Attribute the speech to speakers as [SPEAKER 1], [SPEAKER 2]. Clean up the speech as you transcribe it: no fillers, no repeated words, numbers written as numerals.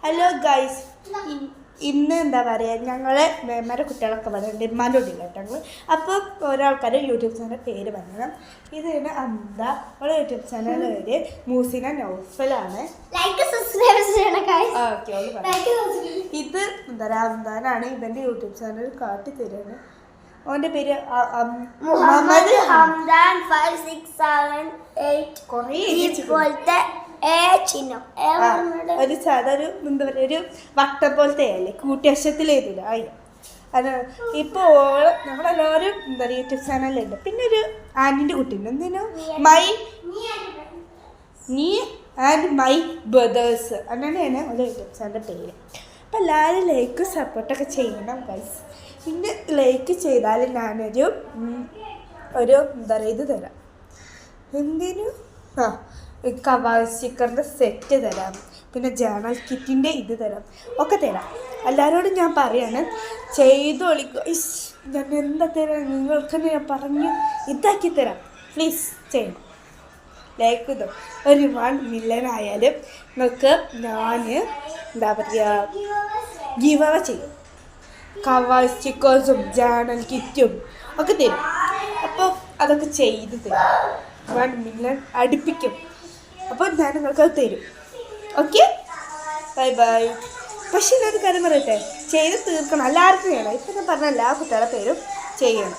[SPEAKER 1] Hello guys, ഇന്ന് എന്താ പറയുക, ഞങ്ങളെ മേന്മാരുടെ കുട്ടികളൊക്കെ പറയുന്നുണ്ട് ഇമ്മാൻ്റെ കേട്ടോ. അപ്പം ഒരാൾക്കാർ യൂട്യൂബ് ചാനൽ പേര് പറയണം. ഇതാണ് അന്ത, അവളെ യൂട്യൂബ് ചാനൽ പേര് മൂസിന നൗഫലാണ്. ഇത് എന്താ പറയുക, അന്താനാണ്. ഇവൻ്റെ യൂട്യൂബ് ചാനൽ കാട്ടി തരുന്നത്. അവൻ്റെ പേര് മുഹമ്മദ് ഹംദാൻ 5678. കുറേ ഒരു സാധാ ഒരു എന്താ പറയുക, ഒരു വട്ടം പോലത്തെ അല്ലേ, കൂട്ടിയക്ഷത്തിലേതില്ല അയ്യോ. അത് ഇപ്പോൾ നമ്മളെല്ലാവരും എന്താ പറയുക യൂട്യൂബ് ചാനലുണ്ട്. പിന്നെ ഒരു ആൻറ്റിൻ്റെ കുട്ടിയുണ്ട്, എന്തിനു നീ ആൻഡ് മൈ ബ്രദേഴ്സ് അങ്ങനെയാണ് ഒരു യൂട്യൂബ് ചാനലിൻ്റെ പേര്. അപ്പം എല്ലാവരും ലൈക്ക് സപ്പോർട്ടൊക്കെ ചെയ്യണം ഗൈസ്. പിന്നെ ലൈക്ക് ചെയ്താൽ ഞാനൊരു എന്താ പറയുക ഇത് തരാം. എന്തിനു കവാൾ സ്റ്റിക്കറിൻ്റെ സെറ്റ് തരാം, പിന്നെ ജേണൽ കിറ്റിൻ്റെ ഇത് തരാം, ഒക്കെ തരാം. എല്ലാവരോടും ഞാൻ പറയാണ്, ചെയ്തോളി ഗൈസ്. ഞാൻ എന്താ തരാം നിങ്ങൾക്ക് ഞാൻ പറഞ്ഞു ഇതാക്കി തരാം. പ്ലീസ് ചെയ്യണം. ലൈക്ക് ഇതോ ഒരു 1 മില്യൺ ആയാലും നിങ്ങൾക്ക് ഞാൻ എന്താ പറയുക ഗിവ് അവ ചെയ്യും. കവാൾ സ്റ്റിക്കേഴ്സും ജേണൽ കിറ്റും ഒക്കെ തരും. അപ്പോൾ അതൊക്കെ ചെയ്ത് തരും. 1 മില്യൺ അടുപ്പിക്കും. അപ്പോൾ ഞാൻ നിങ്ങൾക്കത് തരും. Okay, bye bye. പക്ഷേ ഞാനൊരു കാര്യം പറയട്ടെ, ചെയ്ത് തീർക്കണം. എല്ലാവർക്കും ചെയ്യണം. ഇപ്പം ഞാൻ പറഞ്ഞ എല്ലാ കുട്ടികളുടെ പേരും ചെയ്യണം.